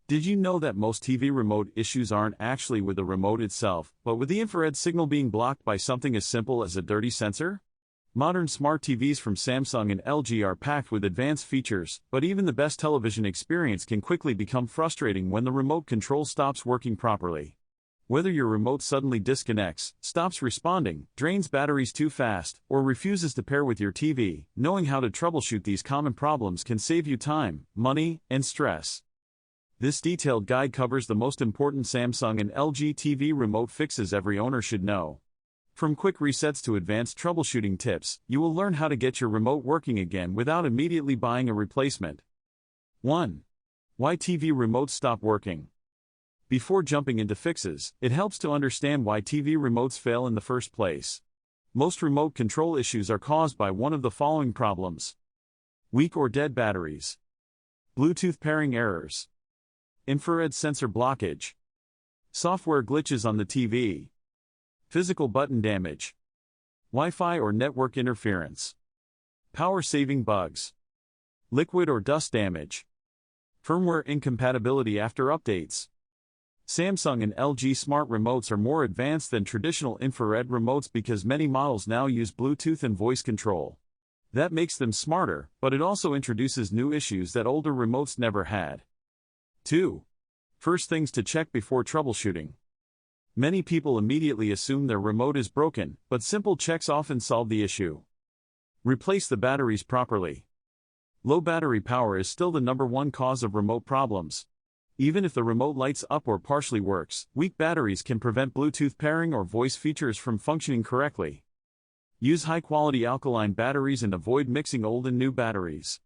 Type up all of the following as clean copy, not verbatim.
Did you know that most TV remote issues aren't actually with the remote itself, but with the infrared signal being blocked by something as simple as a dirty sensor? Modern smart TVs from Samsung and LG are packed with advanced features, but even the best television experience can quickly become frustrating when the remote control stops working properly. Whether your remote suddenly disconnects, stops responding, drains batteries too fast, or refuses to pair with your TV, knowing how to troubleshoot these common problems can save you time, money, and stress. This detailed guide covers the most important Samsung and LG TV remote fixes every owner should know. From quick resets to advanced troubleshooting tips, you will learn how to get your remote working again without immediately buying a replacement. 1. Why TV remotes stop working. Before jumping into fixes, it helps to understand why TV remotes fail in the first place. Most remote control issues are caused by one of the following problems: weak or dead batteries, Bluetooth pairing errors, infrared sensor blockage, software glitches on the TV, physical button damage, Wi-Fi or network interference, power-saving bugs, liquid or dust damage, firmware incompatibility after updates. Samsung and LG smart remotes are more advanced than traditional infrared remotes because many models now use Bluetooth and voice control. That makes them smarter, but it also introduces new issues that older remotes never had. 2. First things to check before troubleshooting. Many people immediately assume their remote is broken, but simple checks often solve the issue. Replace the batteries properly. Low battery power is still the #1 cause of remote problems. Even if the remote lights up or partially works, weak batteries can prevent Bluetooth pairing or voice features from functioning correctly. Use high-quality alkaline batteries and avoid mixing old and new batteries.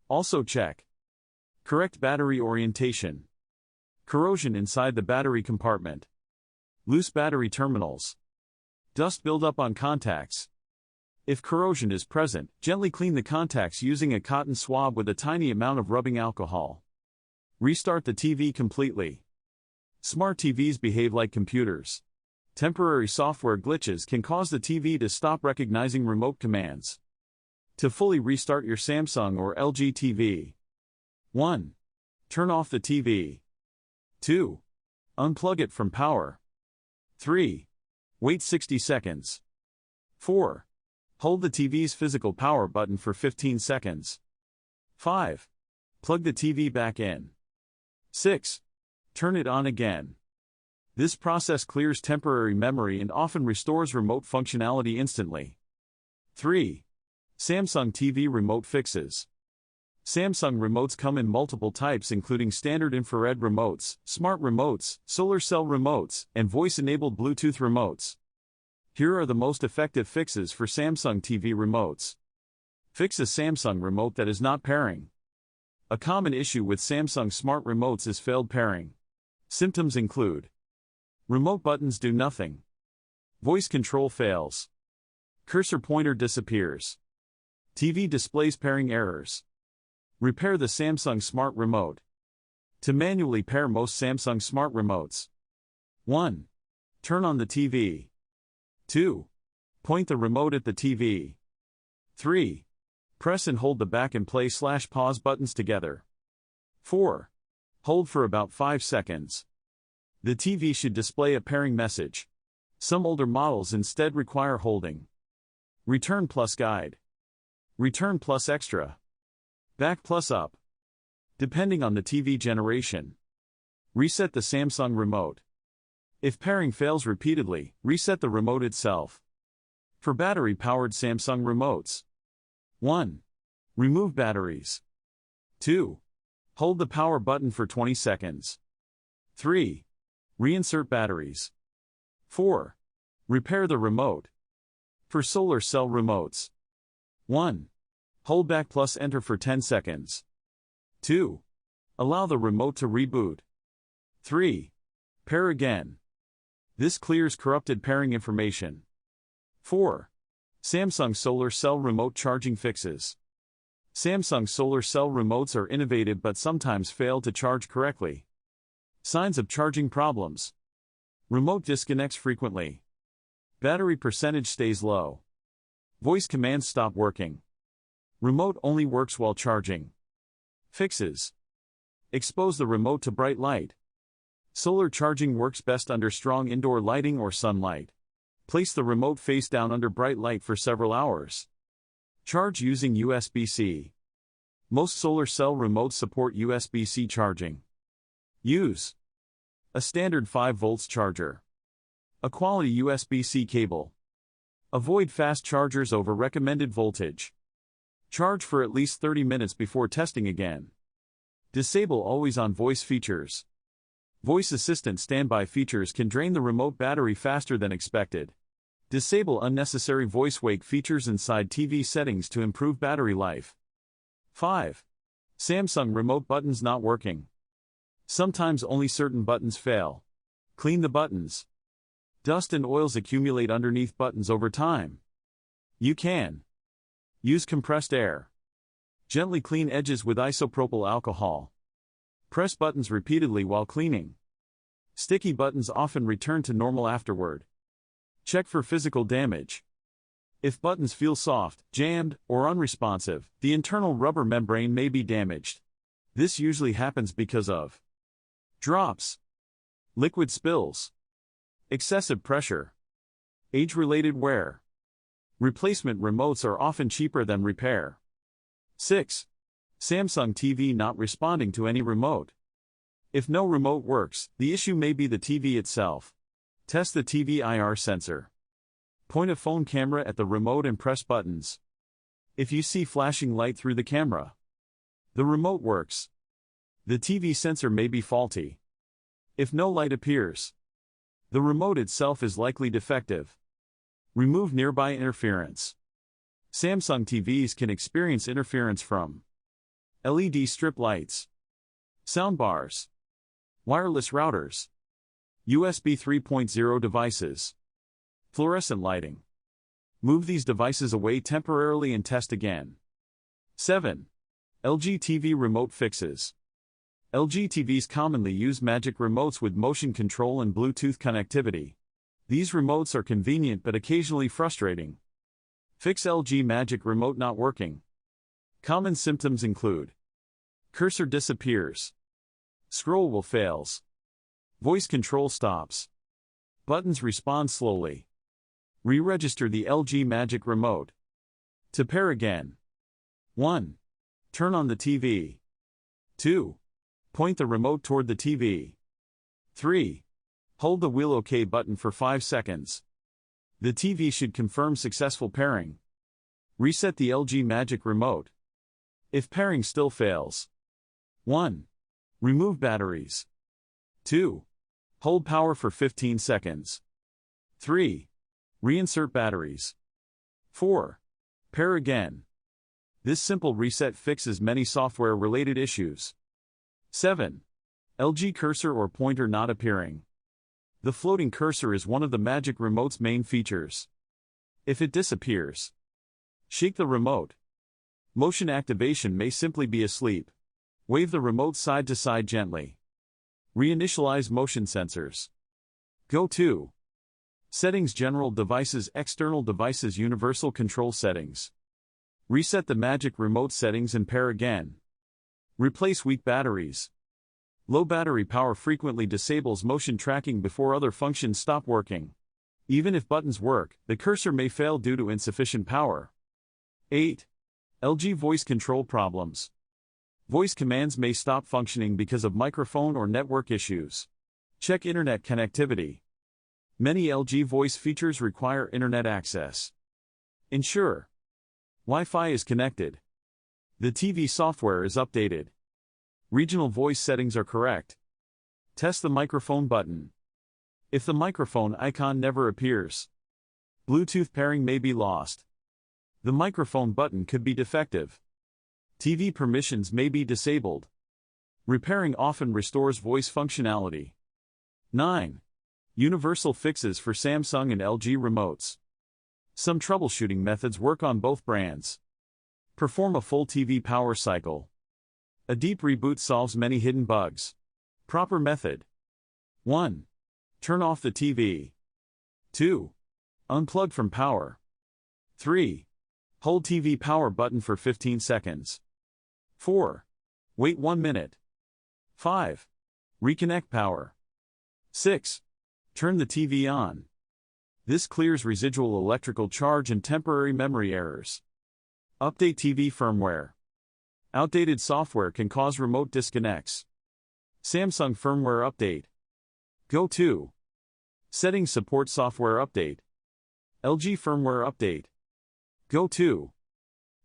Also check correct battery orientation, corrosion inside the battery compartment, loose battery terminals, dust buildup on contacts. If corrosion is present, gently clean the contacts using a cotton swab with a tiny amount of rubbing alcohol. Restart the TV completely. Smart TVs behave like computers. Temporary software glitches can cause the TV to stop recognizing remote commands. To fully restart your Samsung or LG TV: 1. Turn off the TV. 2. Unplug it from power. 3. Wait 60 seconds. 4. Hold the TV's physical power button for 15 seconds. 5. Plug the TV back in. 6. Turn it on again. This process clears temporary memory and often restores remote functionality instantly. 3. Samsung TV remote fixes. Samsung remotes come in multiple types including standard infrared remotes, smart remotes, SolarCell remotes, and voice-enabled Bluetooth remotes. Here are the most effective fixes for Samsung TV remotes. Fix a Samsung remote that is not pairing. A common issue with Samsung smart remotes is failed pairing. Symptoms include: remote buttons do nothing, voice control fails, cursor pointer disappears, TV displays pairing errors. Repair the Samsung smart remote. To manually pair most Samsung smart remotes: 1. Turn on the TV. 2. Point the remote at the TV. 3. Press and hold the back and play/pause buttons together. 4. Hold for about 5 seconds. The TV should display a pairing message. Some older models instead require holding. Return plus guide. Return plus extra. Back plus up. Depending on the TV generation. Reset the Samsung remote. If pairing fails repeatedly, reset the remote itself. For battery-powered Samsung remotes: 1. Remove batteries. 2. Hold the power button for 20 seconds. 3. Reinsert batteries. 4. Repair the remote. For SolarCell remotes: 1. Hold back plus enter for 10 seconds. 2. Allow the remote to reboot. 3. Pair again. This clears corrupted pairing information. 4. Samsung SolarCell remote charging fixes. Samsung SolarCell remotes are innovative but sometimes fail to charge correctly. Signs of charging problems: remote disconnects frequently. Battery percentage stays low. Voice commands stop working. Remote only works while charging. Fixes: Expose the remote to bright light. Solar charging works best under strong indoor lighting or sunlight. Place the remote face down under bright light for several hours. Charge using USB-C. Most SolarCell remotes support USB-C charging. Use a standard 5 volts charger. A quality USB-C cable. Avoid fast chargers over recommended voltage. Charge for at least 30 minutes before testing again. Disable always-on voice features. Voice assistant standby features can drain the remote battery faster than expected. Disable unnecessary voice wake features inside TV settings to improve battery life. 5. Samsung remote buttons not working. Sometimes only certain buttons fail. Clean the buttons. Dust and oils accumulate underneath buttons over time. You can use compressed air. Gently clean edges with isopropyl alcohol. Press buttons repeatedly while cleaning. Sticky buttons often return to normal afterward. Check for physical damage. If buttons feel soft, jammed, or unresponsive, the internal rubber membrane may be damaged. This usually happens because of drops, liquid spills, excessive pressure, age-related wear. Replacement remotes are often cheaper than repair. 6. Samsung TV not responding to any remote. If no remote works, the issue may be the TV itself. Test the TV IR sensor. Point a phone camera at the remote and press buttons. If you see flashing light through the camera, the remote works. The TV sensor may be faulty. If no light appears, the remote itself is likely defective. Remove nearby interference. Samsung TVs can experience interference from LED strip lights, soundbars, wireless routers, USB 3.0 devices, fluorescent lighting. Move these devices away temporarily and test again. 7. LG TV remote fixes. LG TVs commonly use magic remotes with motion control and Bluetooth connectivity. These remotes are convenient but occasionally frustrating. Fix LG Magic Remote not working. Common symptoms include cursor disappears, scroll wheel fails, voice control stops, buttons respond slowly. Re-register the LG Magic Remote. To pair again. 1. Turn on the TV. 2. Point the remote toward the TV. 3. Hold the wheel OK button for 5 seconds. The TV should confirm successful pairing. Reset the LG Magic Remote. If pairing still fails. 1. Remove batteries. 2. Hold power for 15 seconds. 3. Reinsert batteries. 4. Pair again. This simple reset fixes many software-related issues. 7. LG cursor or pointer not appearing. The floating cursor is one of the Magic Remote's main features. If it disappears, shake the remote. Motion activation may simply be asleep. Wave the remote side to side gently. Reinitialize motion sensors. Go to Settings, General Devices, External Devices, Universal Control Settings. Reset the Magic Remote settings and pair again. Replace weak batteries. Low battery power frequently disables motion tracking before other functions stop working. Even if buttons work, the cursor may fail due to insufficient power. 8. LG voice control problems. Voice commands may stop functioning because of microphone or network issues. Check internet connectivity. Many LG voice features require internet access. Ensure Wi-Fi is connected. The TV software is updated. Regional voice settings are correct. Test the microphone button. If the microphone icon never appears, Bluetooth pairing may be lost. The microphone button could be defective. TV permissions may be disabled. Repairing often restores voice functionality. 9. Universal fixes for Samsung and LG remotes. Some troubleshooting methods work on both brands. Perform a full TV power cycle. A deep reboot solves many hidden bugs. Proper method. 1. Turn off the TV. 2. Unplug from power. 3. Hold TV power button for 15 seconds. 4. Wait 1 minute. 5. Reconnect power. 6. Turn the TV on. This clears residual electrical charge and temporary memory errors. Update TV firmware. Outdated software can cause remote disconnects. Samsung firmware update. Go to Settings, support software update. LG firmware update. Go to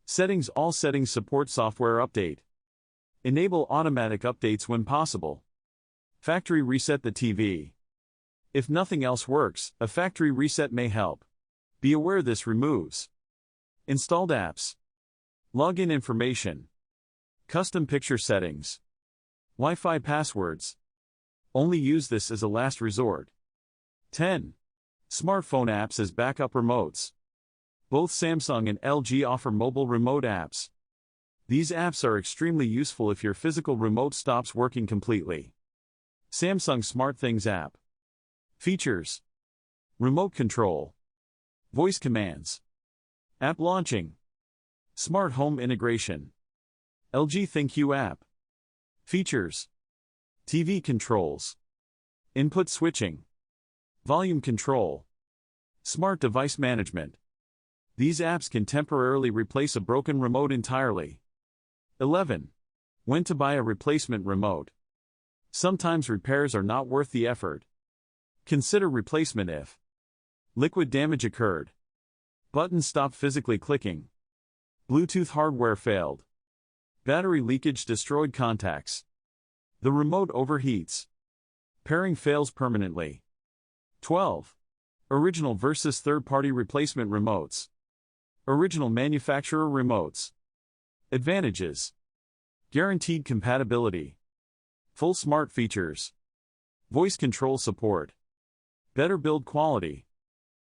Settings, all settings, support software update. Enable automatic updates when possible. Factory reset the TV. If nothing else works, a factory reset may help. Be aware this removes installed apps. Login information. Custom picture settings. Wi-Fi passwords. Only use this as a last resort. 10. Smartphone apps as backup remotes. Both Samsung and LG offer mobile remote apps. These apps are extremely useful if your physical remote stops working completely. Samsung SmartThings app. Features. Remote control. Voice commands. App launching. Smart home integration. LG ThinQ app. Features. TV controls. Input switching. Volume control. Smart device management. These apps can temporarily replace a broken remote entirely. 11. When to buy a replacement remote. Sometimes repairs are not worth the effort. Consider replacement if liquid damage occurred, buttons stopped physically clicking, Bluetooth hardware failed, battery leakage destroyed contacts, the remote overheats, pairing fails permanently. 12. Original versus third-party replacement remotes. Original manufacturer remotes. Advantages. Guaranteed compatibility. Full smart features. Voice control support. Better build quality.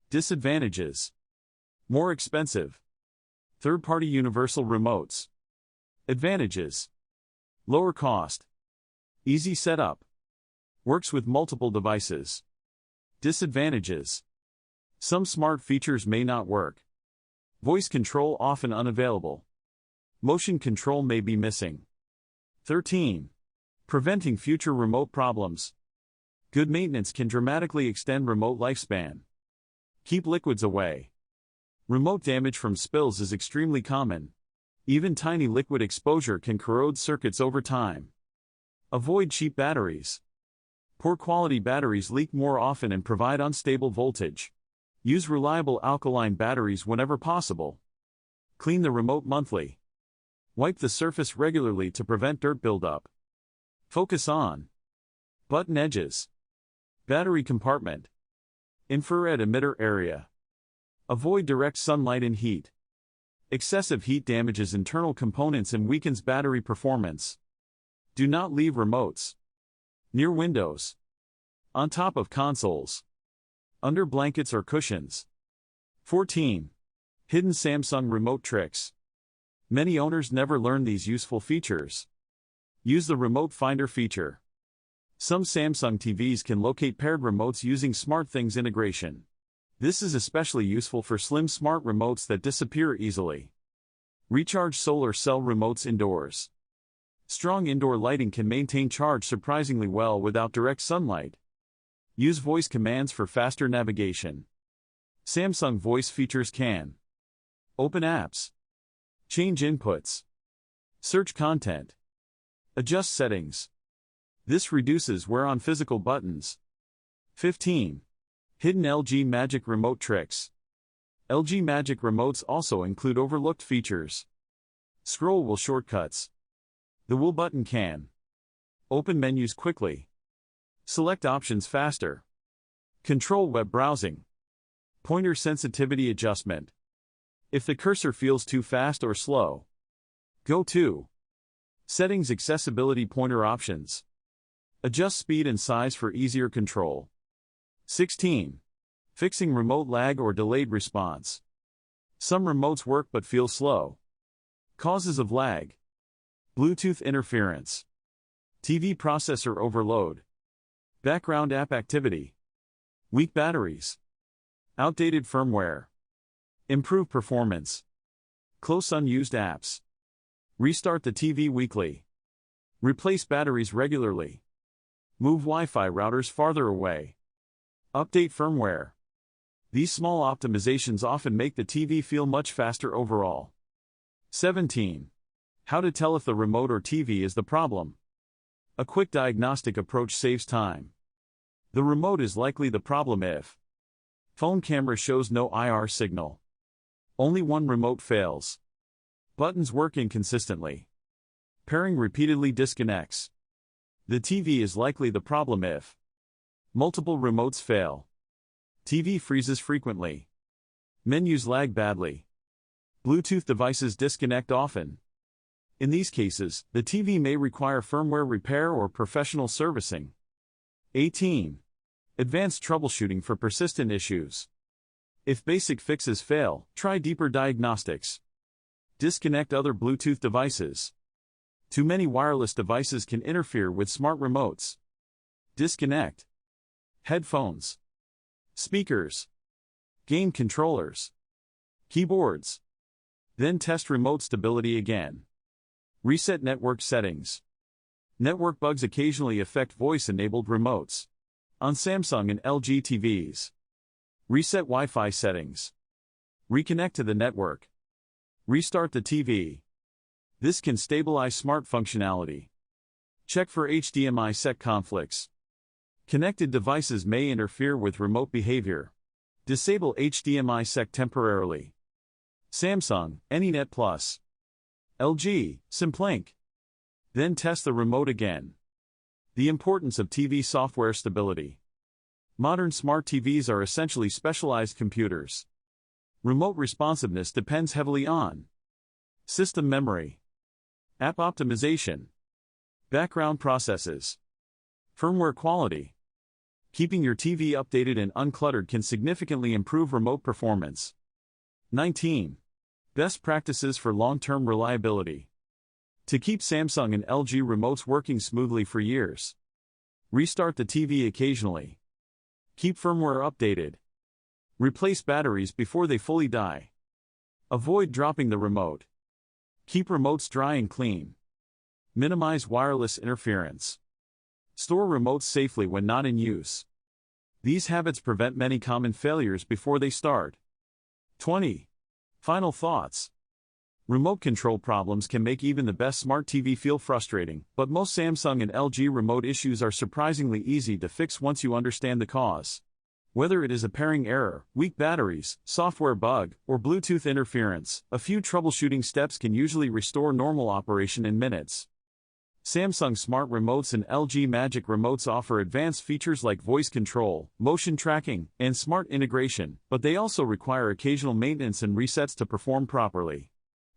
Disadvantages. More expensive. Third-party universal remotes. Advantages. Lower cost. Easy setup. Works with multiple devices. Disadvantages. Some smart features may not work. Voice control often unavailable. Motion control may be missing. 13. Preventing future remote problems. Good maintenance can dramatically extend remote lifespan. Keep liquids away. Remote damage from spills is extremely common. Even tiny liquid exposure can corrode circuits over time. Avoid cheap batteries. Poor quality batteries leak more often and provide unstable voltage. Use reliable alkaline batteries whenever possible. Clean the remote monthly. Wipe the surface regularly to prevent dirt buildup. Focus on button edges, battery compartment, infrared emitter area. Avoid direct sunlight and heat. Excessive heat damages internal components and weakens battery performance. Do not leave remotes near windows, on top of consoles, under blankets or cushions. 14. Hidden Samsung remote tricks. Many owners never learn these useful features. Use the remote finder feature. Some Samsung TVs can locate paired remotes using SmartThings integration. This is especially useful for slim smart remotes that disappear easily. Recharge SolarCell remotes indoors. Strong indoor lighting can maintain charge surprisingly well without direct sunlight. Use voice commands for faster navigation. Samsung voice features can open apps, change inputs, search content, adjust settings. This reduces wear on physical buttons. 15. Hidden LG Magic Remote Tricks. LG Magic Remotes also include overlooked features. Scroll wheel shortcuts. The wheel button can open menus quickly, select options faster, control web browsing, pointer sensitivity adjustment. If the cursor feels too fast or slow, go to Settings, accessibility, pointer options. Adjust speed and size for easier control. 16. Fixing remote lag or delayed response. Some remotes work but feel slow. Causes of lag: Bluetooth interference, TV processor overload, background app activity, weak batteries, outdated firmware. Improve performance. Close unused apps. Restart the TV weekly. Replace batteries regularly. Move Wi-Fi routers farther away. Update firmware. These small optimizations often make the TV feel much faster overall. 17. How to tell if the remote or TV is the problem. A quick diagnostic approach saves time. The remote is likely the problem if phone camera shows no IR signal. Only one remote fails. Buttons work inconsistently. Pairing repeatedly disconnects. The TV is likely the problem if multiple remotes fail. TV freezes frequently. Menus lag badly. Bluetooth devices disconnect often. In these cases, the TV may require firmware repair or professional servicing. 18. Advanced troubleshooting for persistent issues. If basic fixes fail, try deeper diagnostics. Disconnect other Bluetooth devices. Too many wireless devices can interfere with smart remotes. Disconnect headphones, speakers, game controllers, keyboards. Then test remote stability again. Reset network settings. Network bugs occasionally affect voice-enabled remotes. On Samsung and LG TVs. Reset Wi-Fi settings. Reconnect to the network. Restart the TV. This can stabilize smart functionality. Check for HDMI SEC conflicts. Connected devices may interfere with remote behavior. Disable HDMI SEC temporarily. Samsung, AnyNet Plus. LG, Simplink. Then test the remote again. The importance of TV software stability. Modern smart TVs are essentially specialized computers. Remote responsiveness depends heavily on system memory, app optimization, background processes, firmware quality. Keeping your TV updated and uncluttered can significantly improve remote performance. 19. Best practices for long-term reliability. To keep Samsung and LG remotes working smoothly for years. Restart the TV occasionally. Keep firmware updated. Replace batteries before they fully die. Avoid dropping the remote. Keep remotes dry and clean. Minimize wireless interference. Store remotes safely when not in use. These habits prevent many common failures before they start. 20. Final thoughts. Remote control problems can make even the best smart TV feel frustrating, but most Samsung and LG remote issues are surprisingly easy to fix once you understand the cause. Whether it is a pairing error, weak batteries, software bug, or Bluetooth interference, a few troubleshooting steps can usually restore normal operation in minutes. Samsung Smart Remotes and LG Magic Remotes offer advanced features like voice control, motion tracking, and smart integration, but they also require occasional maintenance and resets to perform properly.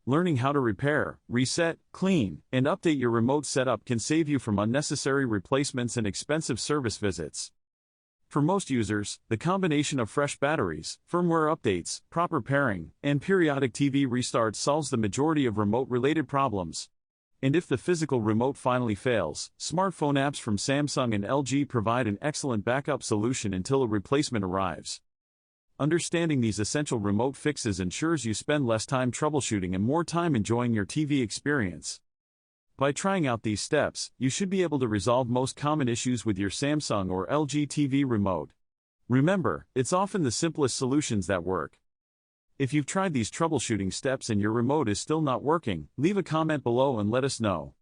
Learning how to repair, reset, clean, and update your remote setup can save you from unnecessary replacements and expensive service visits. For most users, the combination of fresh batteries, firmware updates, proper pairing, and periodic TV restarts solves the majority of remote-related problems. And if the physical remote finally fails, smartphone apps from Samsung and LG provide an excellent backup solution until a replacement arrives. Understanding these essential remote fixes ensures you spend less time troubleshooting and more time enjoying your TV experience. By trying out these steps, you should be able to resolve most common issues with your Samsung or LG TV remote. Remember, it's often the simplest solutions that work. If you've tried these troubleshooting steps and your remote is still not working, leave a comment below and let us know.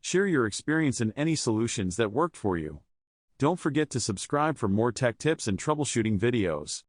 Share your experience and any solutions that worked for you. Don't forget to subscribe for more tech tips and troubleshooting videos.